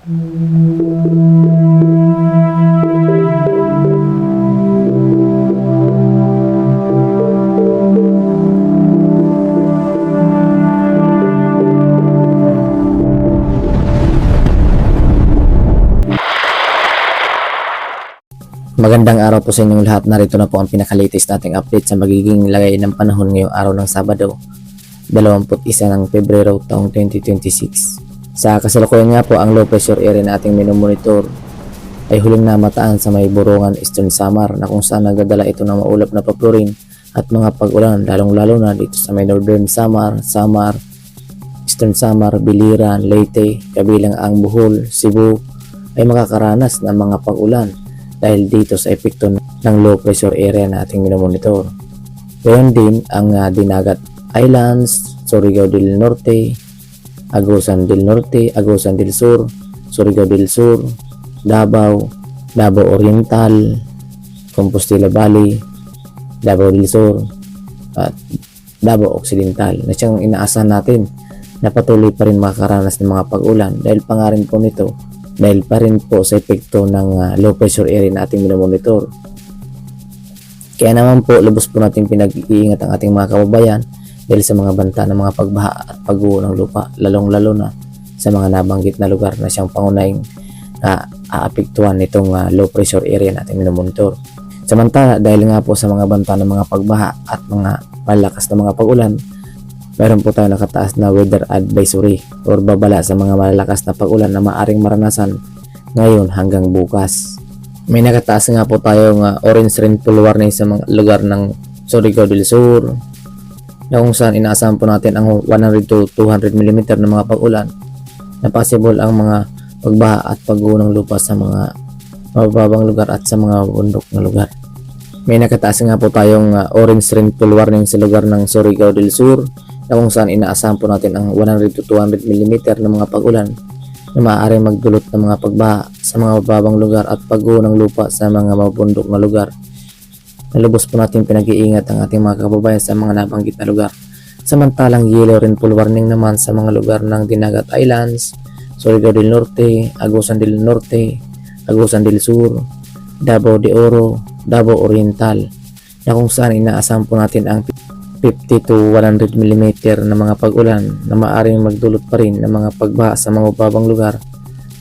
Magandang araw po sa inyong lahat. Narito na po ang pinaka-latest nating update sa magiging lagay ng panahon ngayong araw ng Sabado, 21 ng Pebrero taong 2026. Sa kasalukuyan nga po, ang low pressure area na ating minomonitor ay huling namataan sa may Borongan, Eastern Samar, na kung saan nagdadala ito ng maulap na paplurin at mga pag-ulan, lalong-lalo na dito sa may Northern Samar, Eastern Samar, Biliran, Leyte, kabilang ang Bohol, Cebu ay makakaranas ng mga pag-ulan dahil dito sa epekto ng low pressure area na ating minomonitor. Gayon din ang Dinagat Islands, Surigao del Norte, Agusan del Norte, Agusan del Sur, Surigao del Sur, Davao, Davao Oriental, Compostela Valley, Davao del Sur, at Davao Occidental na siyang inaasahan natin na patuloy pa rin makakaranas ng mga pag-ulan dahil pangarin po nito dahil pa rin po sa epekto ng low pressure area na ating minomonitor. Kaya naman po lubos po natin pinag-iingat ang ating mga kababayan dahil sa mga banta ng mga pagbaha at pagguho ng lupa, lalong-lalo na sa mga nabanggit na lugar na siyang pangunahing aapektuhan nitong low pressure area na ating minomonitor. Samantala, dahil nga po sa mga banta ng mga pagbaha at mga malakas na mga pag-ulan, meron po tayo nakataas na weather advisory or babala sa mga malalakas na pag-ulan na maaring maranasan ngayon hanggang bukas. May nakataas nga po tayong orange rainfall warning sa mga lugar ng Surigao del Sur na kung saan inaasahan po natin ang 100 to 200 mm ng mga pag-ulan na possible ang mga pagbaha at pagguho ng lupa sa mga mababang lugar at sa mga bundok na lugar. May nakataas nga po tayong orange rainfall warning sa lugar ng Surigao del Sur na kung saan inaasahan po natin ang 100 to 200 mm ng mga pag-ulan na maaari magdulot ng mga pagbaha sa mga mababang lugar at pagguho ng lupa sa mga mabundok na lugar. Nalubos po natin pinag-iingat ang ating mga kababayan sa mga nabanggit na lugar. Samantalang yellow rainfall warning naman sa mga lugar ng Dinagat Islands, Surigao del Norte, Agusan del Norte, Agusan del Sur, Davao de Oro, Davao Oriental na kung saan inaasahan po natin ang 50 to 100 mm na mga pag-ulan na maaaring magdulot pa rin ng mga pagbaha sa mga mababang lugar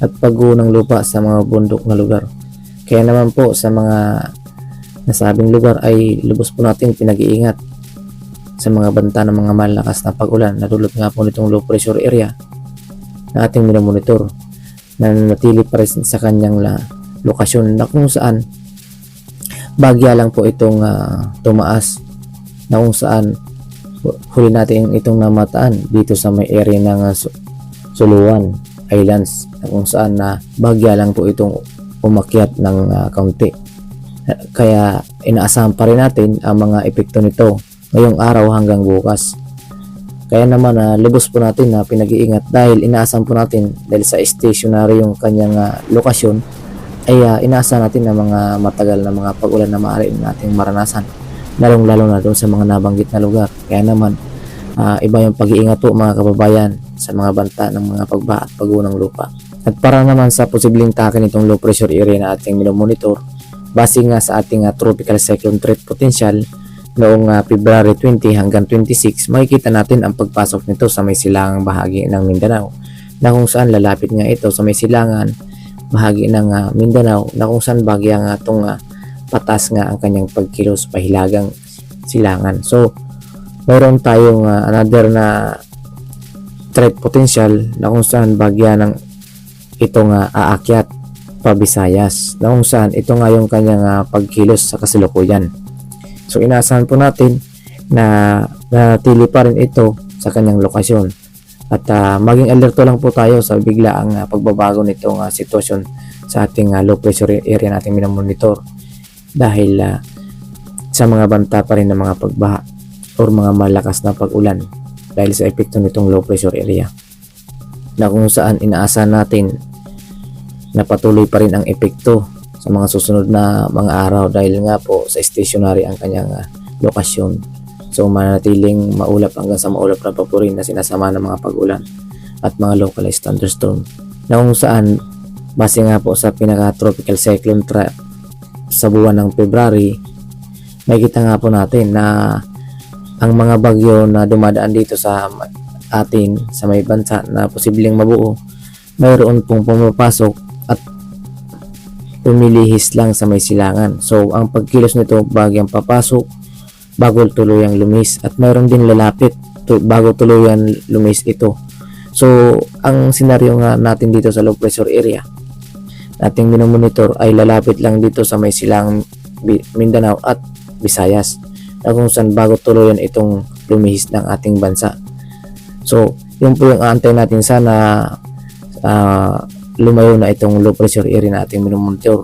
at pagguho ng lupa sa mga bundok na lugar. Kaya naman po sa mga nasabing lugar ay lubos po natin pinag-iingat sa mga banta ng mga malakas na pag-ulan na dulot nga po nitong low pressure area na ating minomonitor na nanatili pa rin sa kanyang lokasyon na kung saan bagya lang po itong tumaas na kung saan huli natin itong namataan dito sa may area ng Suluan Islands na kung saan bagya lang po itong umakyat ng kaunti. Kaya inaasahan pa rin natin ang mga epekto nito ngayong araw hanggang bukas. Kaya naman lubos po natin na pinag-iingat dahil inaasahan po natin dahil sa stationary yung kanyang lokasyon ay inaasahan natin na mga matagal na mga pag-ulan na maaari nating maranasan, lalong-lalo na doon sa mga nabanggit na lugar. Kaya naman iba yung pag-iingat po mga kababayan sa mga banta ng mga pagbaha at pagguho ng lupa. At para naman sa posibleng take nitong low pressure area na ating minomonitor, base nga sa ating tropical cyclone threat potential noong February 20 hanggang 26, makikita natin ang pagpasok nito sa may silangang bahagi ng Mindanao na kung saan lalapit nga ito sa may silangan bahagi ng Mindanao na kung saan bagya nga itong patas nga ang kanyang pagkilos pahilagang silangan. So mayroon tayong another na threat potential na kung saan bagya ng itong aakyat pa Visayas na kung saan ito nga yung kanyang pagkilos sa kasalukuyan. So inaasahan po natin na natili pa rin ito sa kanyang lokasyon at maging alerto lang po tayo sa biglaang pagbabago nitong sitwasyon sa ating low pressure area nating minomonitor dahil sa mga banta pa rin ng mga pagbaha or mga malakas na pag-ulan dahil sa epekto nitong low pressure area na kung saan inaasahan natin na patuloy pa rin ang epekto sa mga susunod na mga araw dahil nga po sa stationary ang kanyang lokasyon. So mananatiling maulap hanggang sa maulap na papurin na sinasama ng mga pag-ulan at mga localized thunderstorm na kung saan Base nga po sa pinaka-tropical cyclone sa buwan ng February, makikita nga po natin na ang mga bagyo na dumadaan dito sa atin sa may bansa na posibleng mabuo, mayroon pong pumapasok at pumilihis lang sa may silangan. So ang pagkilos nito bagyang papasok bago tuluyang lumis, at mayroon din lalapit bago tuluyang lumis ito. So ang senaryo nga natin dito sa low pressure area nating minomonitor ay lalapit lang dito sa may silangang Mindanao at Visayas, na kung saan bago tuluyan itong lumihis ng ating bansa. So yun po yung aantay natin, sana lumayo na itong low pressure area na ating minomonitor,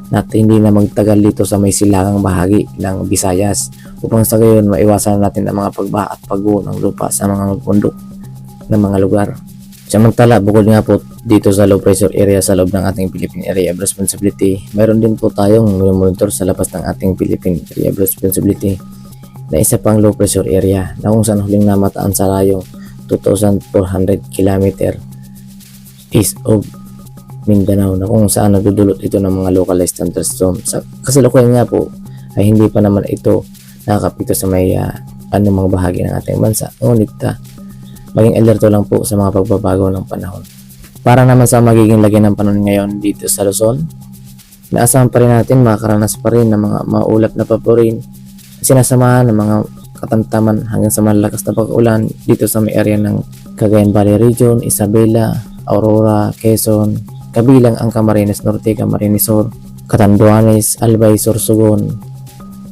na hindi na magtagal dito sa may silangang bahagi ng Visayas, upang sa gayon maiwasan natin ang mga pagbaha at pagguho ng lupa sa mga bundok ng mga lugar. Samantala, bukod nga po dito sa low pressure area sa loob ng ating Philippine Area of Responsibility, mayroon din po tayong monitor sa labas ng ating Philippine Area of Responsibility na isa pang low pressure area, na kung saan huling namataan sa layong 2,400 km east of Mindanao, na kung saan nagdudulot ito ng mga localized thunderstorms. Sa kasalukuyan nga po ay hindi pa naman ito nakakapito sa may anumang bahagi ng ating bansa, ngunit maging alerto lang po sa mga pagbabago ng panahon. Para naman sa magiging lagay ng panahon ngayon dito sa Luzon, naasahan pa rin natin makakaranas pa rin ng mga maulap na papurin, sinasamahan ng mga katamtaman hanggang sa malakas na pag-ulan dito sa may area ng Cagayan Valley Region, Isabela, Aurora, Quezon, kabilang ang Camarines Norte, Camarines Sur, Catanduanes, Albay, Sorsogon.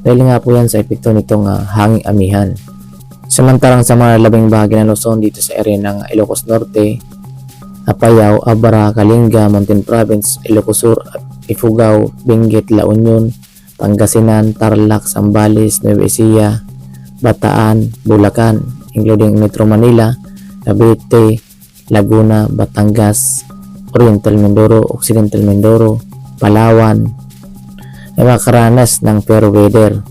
Dahil nga po yan sa epekto nitong hanging amihan. Samantalang sa mga labing bahagi ng Luzon dito sa area ng Ilocos Norte, Apayao, Abara, Kalinga, Mountain Province, Ilocos Sur, Ifugao, Benguet, La Union, Pangasinan, Tarlac, Zambales, Nueva Ecija, Bataan, Bulacan, including Metro Manila, Cavite, Laguna, Batangas, Oriental Mindoro, Occidental Mindoro, Palawan, ay makakaranas ng fair weather,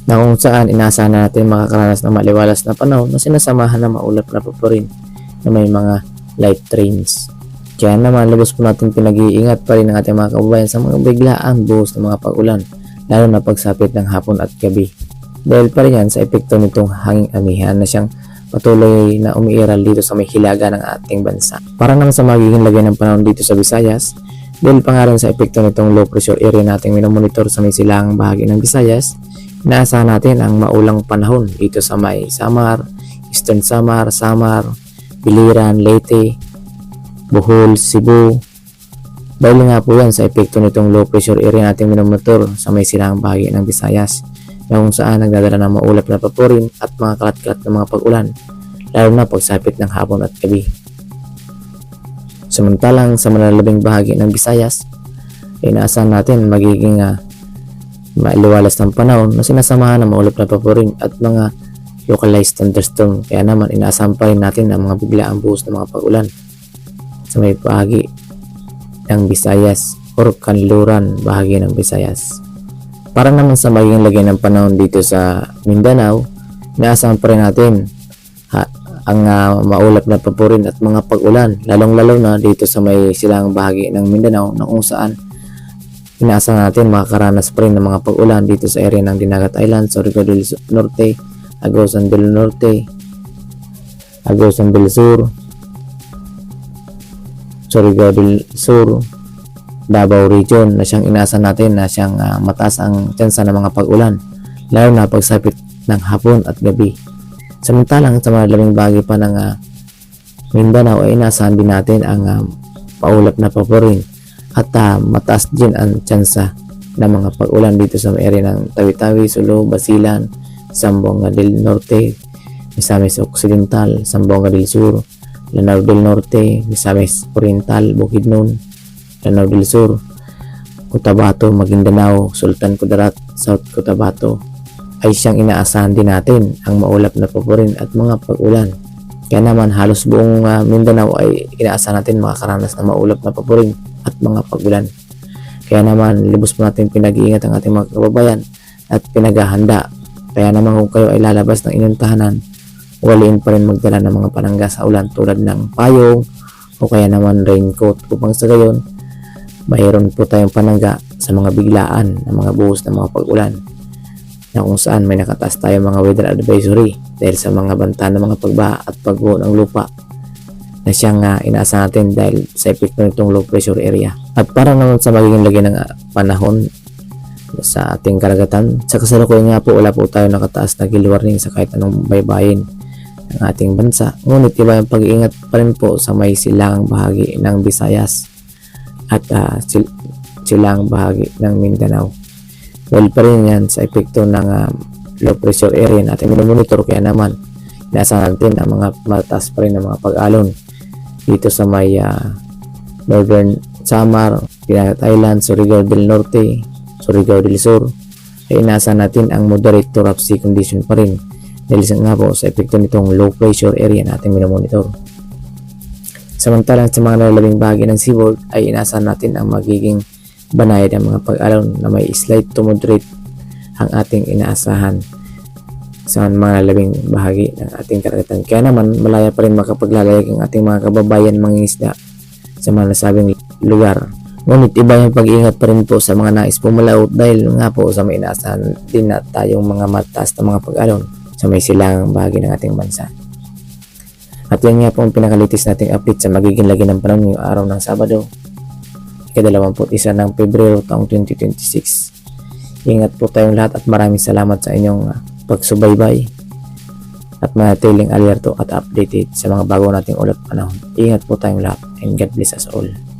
na kung saan inaasahan natin makakaranas ng maliwalas na panahon na sinasamahan ng maulap na papurin na may mga light rains. Kaya naman lubos po natin pinag-iingat pa rin ang ating mga kababayan sa mga biglaan buhos ng mga pag-ulan, lalo na pagsapit ng hapon at gabi. Dahil pa rin yan sa epekto nitong hanging amihan na siyang patuloy na umiiral dito sa may hilaga ng ating bansa. Para naman sa magiging lagay ng panahon dito sa Visayas, dahil pa nga rin sa epekto nitong low pressure area nating minomonitor sa may silangang bahagi ng Visayas, inaasahan natin ang maulang panahon dito sa may Samar, Eastern Samar, Biliran, Leyte, Bohol, Cebu. Dahil nga po yan sa epekto nitong low pressure area nating minomonitor sa may silangang bahagi ng Visayas, na kung saan nagdadala ng maulap na papurin at mga kalat-kalat na mga pag-ulan, lalo na pagsapit ng hapon at gabi. Samantalang sa malalabing bahagi ng Visayas, inaasahan natin magiging maliwalas ng panahon na sinasamahan ng maulap na papurin at mga localized thunderstorm. Kaya naman inaasahan pa rin natin ang mga biglaang buhos ng mga pag-ulan sa may bahagi ng Visayas or kanluran bahagi ng Visayas. Para naman sa magiging lagay ng panahon dito sa Mindanao, inaasahan pa rin natin ang maulap na papurin at mga pag-ulan, lalong-lalo na dito sa may silangang bahagi ng Mindanao, na kung saan inaasahan natin makakaranas pa rin ng mga pag-ulan dito sa area ng Dinagat Island, Surigao del Norte, Agusan del Norte, Agusan del Sur, Surigao del Sur, Davao Region, na siyang inaasahan natin na siyang mataas ang tsansa ng mga pag-ulan, lalo na pagsapit ng hapon at gabi. Samantalang sa mga labing bahagi pa ng Mindanao ay inaasahan din natin ang maulap na papurin at mataas din ang tsansa ng mga pag-ulan dito sa area ng Tawi-Tawi, Sulu, Basilan, Zamboanga del Norte, Misamis Occidental, Zamboanga del Sur, Lanao del Norte, Misamis Oriental, Bukidnon, Lanao del Sur, Cotabato, Maguindanao, Sultan Kudarat, South Cotabato, ay siyang inaasahan din natin ang maulap na papurin at mga pag-ulan. Kaya naman halos buong Mindanao ay inaasahan natin makakaranas ng maulap na papurin at mga pag-ulan. Kaya naman lubos po natin pinag-iingat ang ating mga kababayan at pinaghahanda. Kaya naman kung kayo ay lalabas ng inyong tahanan, ugaliin pa rin magdala ng mga panangga sa ulan tulad ng payong o kaya naman raincoat, upang sa gayon mayroon po tayong panangga sa mga biglaan ng mga buhos ng mga pag-ulan na kung saan may nakataas tayong mga weather advisory dahil sa mga banta ng mga pagbaha at pagbuo ng lupa na siyang inaasahan natin dahil sa epekto nitong low pressure area. At para naman sa magiging lagay ng panahon sa ating karagatan, sa kasalukuyan nga po wala po tayo nakataas na gill warning sa kahit anong baybayin ng ating bansa. Ngunit iba yung pag-iingat pa rin po sa may silangang bahagi ng Visayas at silangang bahagi ng Mindanao. Dahil pa rin yan sa epekto ng low pressure area natin minomonitor, kaya naman inaasahan natin ang mga mataas pa rin ng mga pag-alon dito sa may Northern Samar, Pinagat Island, Surigao del Norte, Surigao del Sur, ay inaasahan natin ang moderate to rough sea condition pa rin dahil nga po sa epekto nitong low pressure area natin minomonitor. Samantalang sa mga nalalabing bahagi ng seaboard ay inaasahan natin ang magiging banayad ang mga pag-alon na may slight to moderate ang ating inaasahan sa mga labing bahagi ng ating karagatan. Kaya naman malaya pa rin makapaglalayag ang ating mga kababayan mangingisda sa mga nasabing lugar. Ngunit iba yung pag-iingat pa rin po sa mga nais pumalaot dahil nga po sa may inaasahan din na tayong mga mataas na mga pag-alon sa may silangang bahagi ng ating bansa. At yan nga po ang pinakalitis nating update sa magiging lagi ng panahon ngayong araw ng Sabado, ika-21 ng Pebrero taong 2026. Ingat po tayong lahat at maraming salamat sa inyong pagsubaybay at manatiling alerto at updated sa mga bago nating ulat panahon. Ingat po tayong lahat and God bless us all.